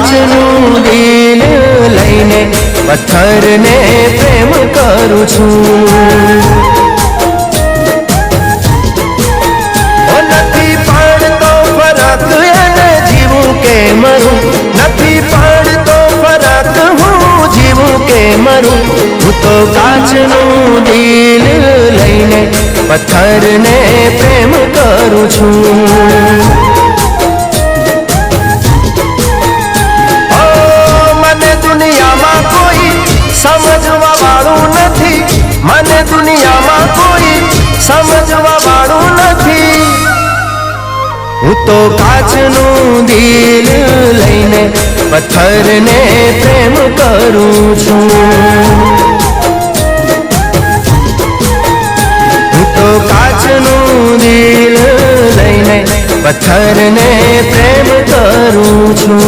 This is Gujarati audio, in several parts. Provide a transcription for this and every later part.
કાચનું દિલ લઈને પથ્થરને પ્રેમ કરું છું. નથી પાડતો ફરક એને જીવું કે મરું, નથી પાડતો ફરક હું જીવું કે મરું. હું તો કાચનું દિલ લઈને પથ્થરને પ્રેમ કરું છું. સમજવા વાળું નથી, મને દુનિયામાં કોઈ સમજવા વાળું નથી. હું તો કાચનું દિલ લઈને પથ્થરને પ્રેમ કરું છું. હું તો કાચનું દિલ લઈને પથ્થરને પ્રેમ કરું છું.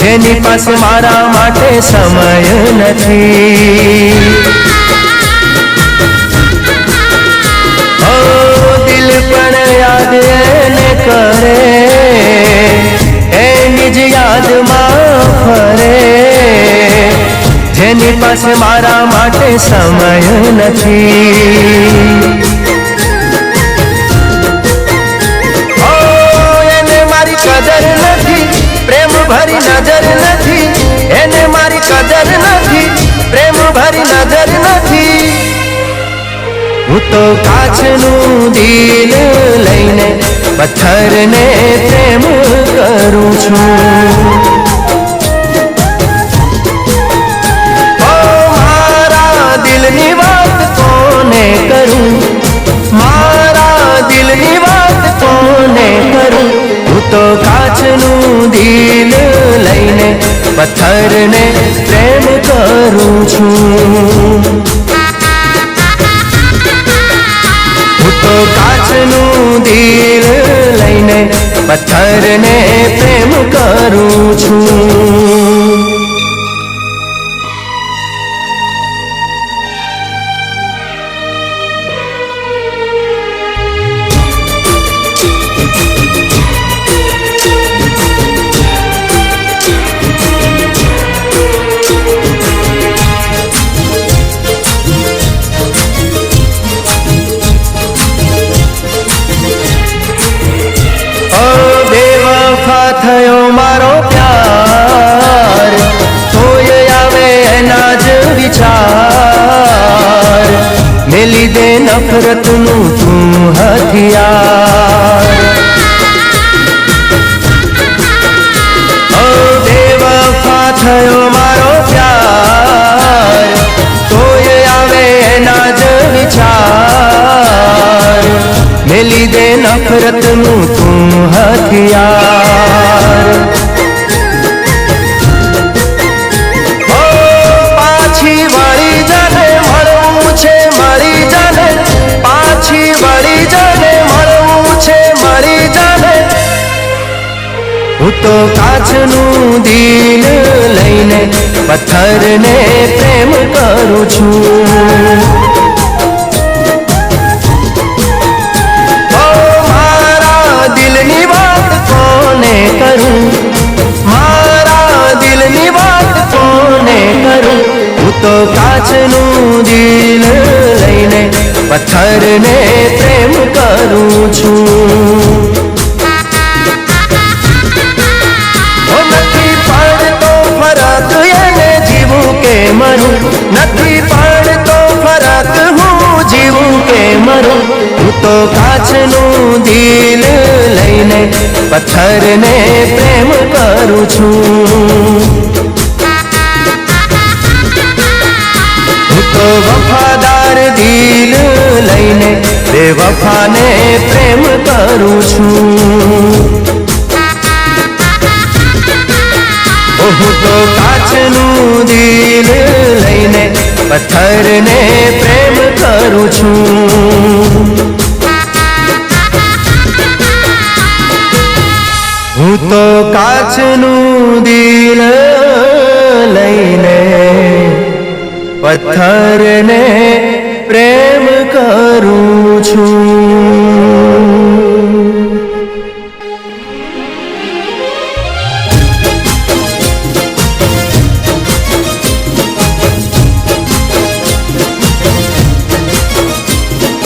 જેની પાસે મારા માટે સમય નથી. ઓ દિલ પણ યાદ એને કરે, એની જ યાદમાં ફરે. જેની પાસે મારા માટે સમય નથી. કદર નથી, પ્રેમ ભરી નજર નથી, એને મારી કદર નથી, પ્રેમ ભરી નજર નથી. હું તો કાચનું દિલ લઈને પથ્થરને પ્રેમ કરું છું. ઓ મારા દિલની વાત કોને કરું, મારા દિલની વાત કોને કરું. હું તો કાચનું દિલ લઈને પથ્થરને પ્રેમ કરું છું. હું તો કાચનું દિલ લઈને પથ્થરને પ્રેમ કરું છું. થયો મારો પ્યાર, તોય આવે એના જ વિચાર. મેલી દે નફરતનું તું હથિયાર. ઓ બેવફા થયો મારો પ્યાર, તોય આવે એના જ વિચાર. મેલી દે નફરતનું તું હથિયાર. ઓ પાછી વળી જાને મળવું છે મળી જાને, પાછી વળી જાને મળવું છે મળી જાને. હું તો કાચનું દિલ લઈને પથ્થરને પ્રેમ કરું છું. દિલની વાત કોને કરું, મારા દિલની વાત કોને કરું. હું તો કાચનું દિલ લઈને પથ્થરને પ્રેમ કરું છું. નથી પાડતો ફરક એને જીવું કે મરું, નથી પાડતો ફરક હું જીવું કે મરું. હું તો કાચનું દિલ લઈને પથ્થરને પ્રેમ કરું છું. હું તો વફાદાર દિલ લઈને બેવફાને પ્રેમ કરું છું. હું તો કાચનું દિલ લઈને પથ્થરને પ્રેમ કરું છું. હું તો કાચનું દિલ લઈને પથ્થરને પ્રેમ કરું છું.